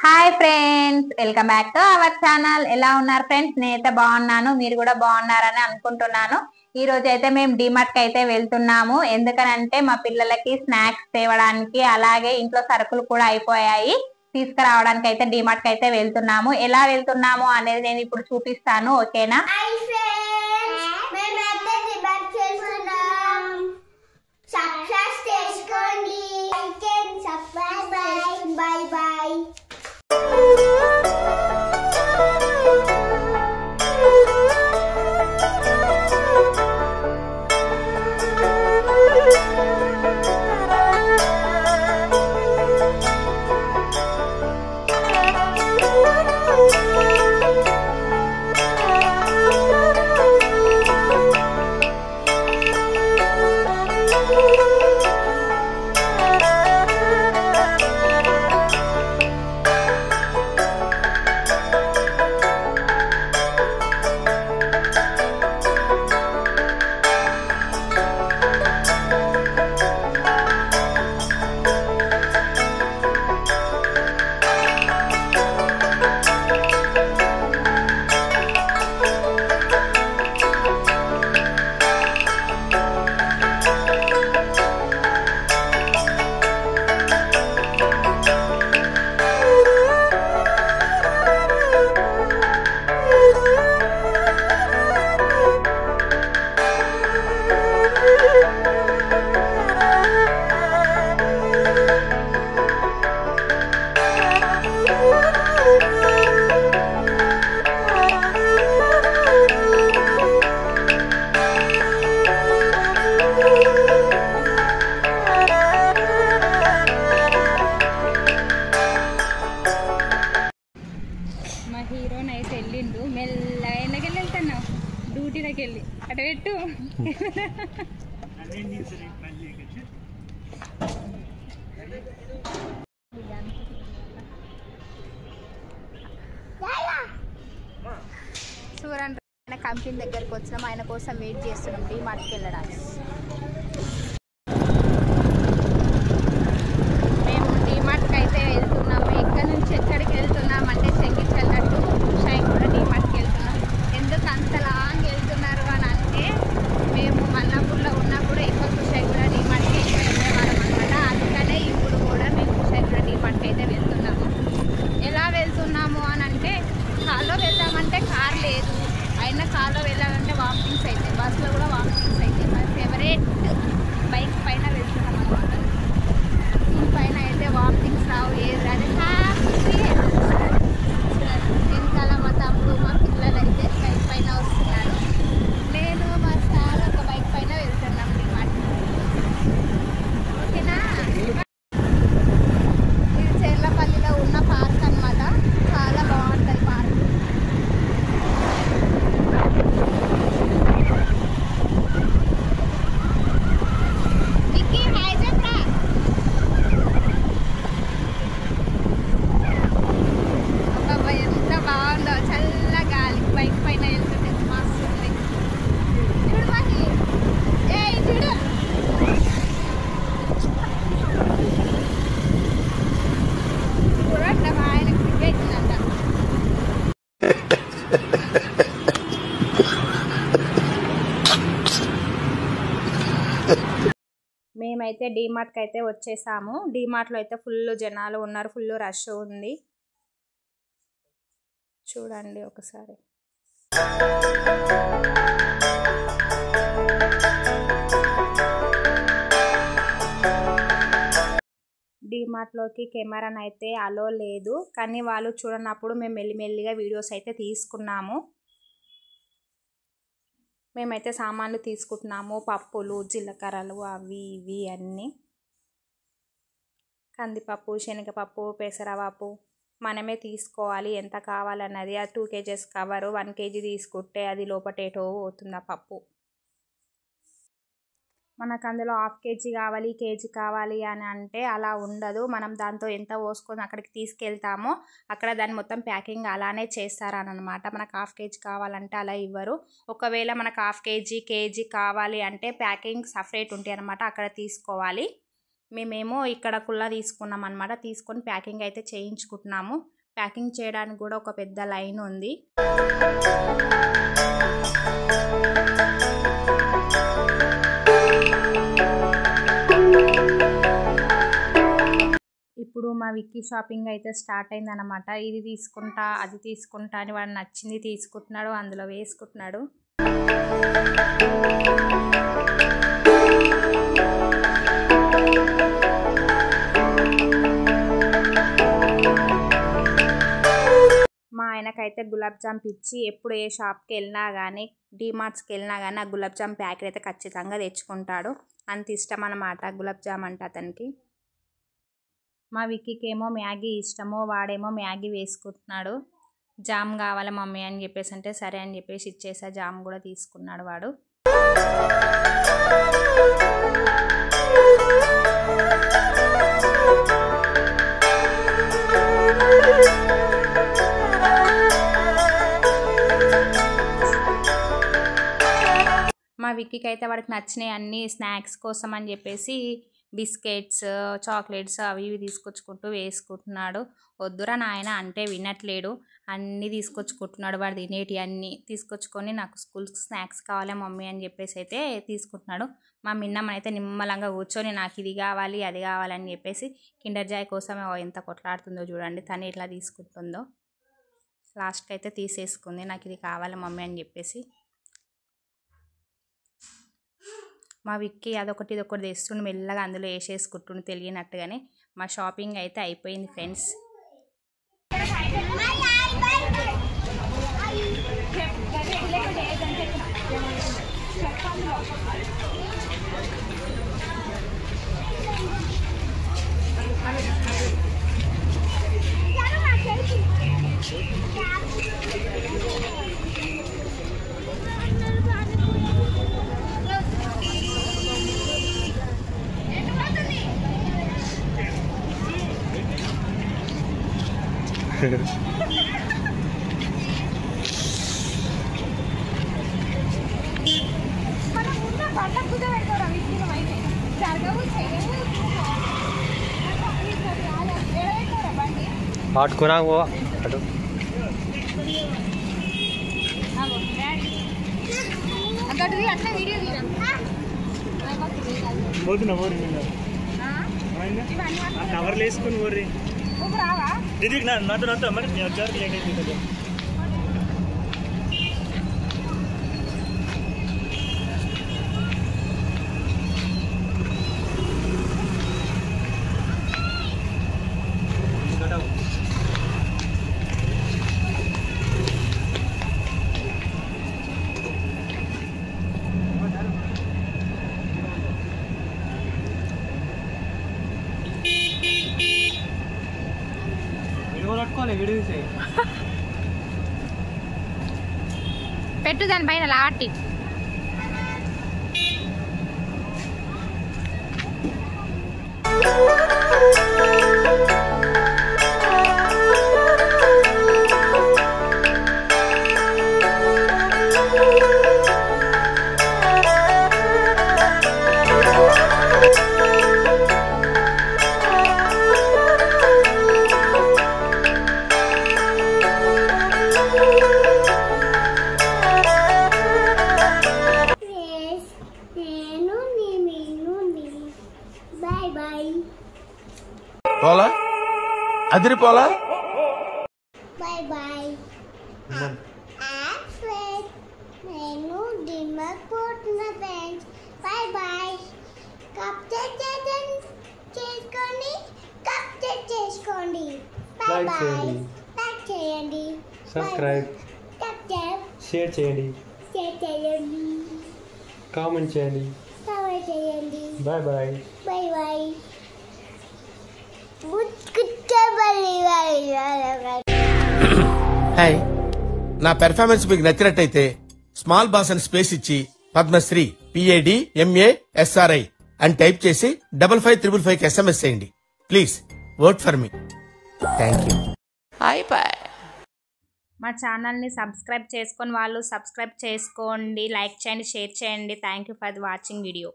Hi friends, welcome back to our channel. ఎలా ఉన్నారు friends? నేనైతే బాగున్నాను, మీరు కూడా బాగున్నారని అనుకుంటున్నాను. ఈ రోజు అయితే మేము డిమార్ట్ కి అయితే వెళ్తున్నాము. ఎందుకనంటే మా పిల్లలకి స్నాక్స్ తేవడానికి, అలాగే ఇంట్లో సరుకులు కూడా అయిపోయాయి, తీసుకురావడానికి అయితే డిమార్ట్ కి అయితే వెళ్తున్నాము. ఎలా వెళ్తున్నాము అనేది నేను ఇప్పుడు చూపిస్తాను, ఓకేనా? Bye bye. మా హీరోని అయితే వెళ్ళిండు మెల్లగా. ఎండకెళ్ళి వెళ్తున్నావు డ్యూటీలోకి వెళ్ళి అటు పెట్టు. చూడండి, ఆయన కంపెనీ దగ్గరకు వచ్చినాం, ఆయన కోసం వెయిట్ చేస్తున్నాం డీమార్ట్కి వెళ్ళడానికి. మేము డీమార్ట్కి అయితే వెళ్తున్నాము. ఎక్కడి నుంచి ఎక్కడికి వెళ్తున్నాం అంటే చెక్కించి వెళ్ళినట్టు షాయి కూడా డీమార్ట్కి వెళ్తున్నాం. ఎందుకు అంత లాంగ్ వెళ్తున్నారు అని అంటే, మేము మల్లాపూర్లో ఉన్నప్పుడు ఎక్కువ షాయి కూడా డీమార్ట్కి వెళ్ళేవాళ్ళం అనమాట. అందుకనే ఇప్పుడు కూడా మేము షాయి కూడా డీమార్ట్కి అయితే వెళ్తున్నాము. ఎలా వెళ్తున్నాము అని అంటే, కార్లో వెళ్దామంటే కార్ లేదు, అయినా కార్లో వెళ్ళాలంటే వామిటింగ్స్ అవుతాయి, బస్సులో కూడా వామిటింగ్స్ అవుతాయి. మా ఫేవరెట్ బైక్ పైన వెళ్తున్నాం అనమాట. దీనిపైన అయితే వామిటింగ్స్ రావు, ఏది రాదు, హ్యాపీగా వెనకాల మా తమ్ముడు మా పిల్లలు అయితే బైక్ పైన వస్తున్నారు. నేను మా సార్ ఒక బైక్ పైన వెళ్తున్నాం డిమార్ట్. ఓకేనా? ఇది చెర్లపల్లిలో ఉన్న పార్క్ అనమాట. చాలా బాగుంటుంది పార్క్. విక్కీ హాయ్ చెప్పరా. అబ్బా ఎంత బాగుందో, చల్ల గాలి బైక్ పైన వెళ్తుంటే మస్తు ఉంది. చూడు మహి, ఏ చూడు. చూడండి మా ఆయనకు సిగ్గెట్టిందంట. మేమైతే డీమార్ట్కి అయితే వచ్చేసాము. డీమార్ట్లో అయితే ఫుల్ జనాలు ఉన్నారు, ఫుల్ రష్ ఉంది. చూడండి ఒకసారి. డీమార్ట్లోకి కెమెరాని అయితే అలో లేదు, కానీ వాళ్ళు చూడనప్పుడు మేము మెల్లిమెల్లిగా వీడియోస్ అయితే తీసుకున్నాము. మేమైతే సామాన్లు తీసుకుంటున్నాము, పప్పులు, జీలకర్రలు, అవి ఇవి అన్నీ. కందిపప్పు, శనగపప్పు, పెసరపప్పు మనమే తీసుకోవాలి, ఎంత కావాలన్నది. అది 2 kgs కవరు, 1 kg తీసుకుంటే అది లోపటేటో పోతుంది ఆ పప్పు. మనకు అందులో 1/2 kg కావాలి, కేజీ కావాలి అని అంటే అలా ఉండదు. మనం దాంతో ఎంత పోసుకొని అక్కడికి తీసుకెళ్తామో అక్కడ దాన్ని మొత్తం ప్యాకింగ్ అలానే చేస్తారనమాట. మనకు 1/2 kg కావాలంటే అలా ఇవ్వరు. ఒకవేళ మనకు 1/2 kg, కేజీ కావాలి అంటే ప్యాకింగ్ సపరేట్ ఉంటాయి అనమాట, అక్కడ తీసుకోవాలి. మేమేమో ఇక్కడ కుల్లా తీసుకున్నాం అనమాట. తీసుకొని ప్యాకింగ్ అయితే చేయించుకుంటున్నాము. ప్యాకింగ్ చేయడానికి కూడా ఒక పెద్ద లైన్ ఉంది. ఇప్పుడు మా విక్కీ షాపింగ్ అయితే స్టార్ట్ అయిందనమాట. ఇది తీసుకుంటా అది తీసుకుంటా అని వాడు నచ్చింది తీసుకుంటున్నాడు, అందులో వేసుకుంటున్నాడు. మా ఆయనకైతే గులాబ్ జామ్ పిచ్చి. ఎప్పుడు ఏ షాప్కి వెళ్ళినా కానీ, డీమార్ట్స్కి వెళ్ళినా కానీ ఆ గులాబ్ జామ్ ప్యాకెట్ అయితే ఖచ్చితంగా తెచ్చుకుంటాడు. అంత ఇష్టం అన్నమాట గులాబ్ జామ్ అంటే అతనికి. మా విక్కీకి ఏమో మ్యాగీ ఇష్టము, వాడేమో మ్యాగీ వేసుకుంటున్నాడు. జామ్ కావాలి మమ్మీ అని చెప్పేసి అంటే సరే అని చెప్పేసి ఇచ్చేసా. జామ్ కూడా తీసుకున్నాడు వాడు. మా విక్కీకి అయితే వాడికి నచ్చినవి అన్ని స్నాక్స్ కోసం అని చెప్పేసి బిస్కెట్స్, చాక్లెట్స్ అవి ఇవి తీసుకొచ్చుకుంటూ వేసుకుంటున్నాడు. వద్దురా నాయన అంటే వినట్లేడు. అన్నీ తీసుకొచ్చుకుంటున్నాడు. వాడు తినేటి అన్నీ తీసుకొచ్చుకొని నాకు స్కూల్కి స్నాక్స్ కావాలి మమ్మీ అని చెప్పేసి అయితే తీసుకుంటున్నాడు. మా మిన్నమ్మనైతే నిమ్మలంగా కూర్చొని నాకు ఇది కావాలి అది కావాలని చెప్పేసి కిండర్ జాయ్ కోసమే ఎంత కొట్లాడుతుందో చూడండి. తను ఎట్లా తీసుకుంటుందో. లాస్ట్కి అయితే తీసేసుకుంది నాకు ఇది కావాలి మమ్మీ అని చెప్పేసి. మా విక్కీ అదొకటి ఇదొకటి తెస్తుండు, మెల్లగా అందులో వేసేసుకుంటుండు తెలియనట్టుగానే. మా షాపింగ్ అయితే అయిపోయింది ఫ్రెండ్స్. పట్టుకున్నా అటు పోతున్నా ఊరి కవర్లు వేసుకుని ఊరి ఇది నాతో నాతో మరి నేను వచ్చారు లేట్ అవుతుంది కదా. పెట్టు దాని పైన లాటి. పోలా అదిరిపోలా. Bye bye. నేను డిమార్ట్ పోతున్నా ఫ్రెండ్స్. Bye bye. చేసుకోండి. Bye bye. లైక్ చేయండి. సబ్స్క్రైబ్ షేర్ చేయండి. కామెంట్ చేయండి. Bye bye. Bye bye. Hi, నా పెర్ఫార్మెన్స్ మీకు నచ్చినట్టయితే స్మాల్ బాస్ అని స్పేస్ ఇచ్చి పద్మశ్రీ PADMASRI అని టైప్ చేసి 55555 SMS చేయండి. Please vote for me. Thank you. మా ఛానల్ని సబ్స్క్రైబ్ చేసుకొని వాళ్ళు సబ్స్క్రైబ్ చేసుకోండి, లైక్ చేయండి, షేర్ చేయండి. Thank you for watching video.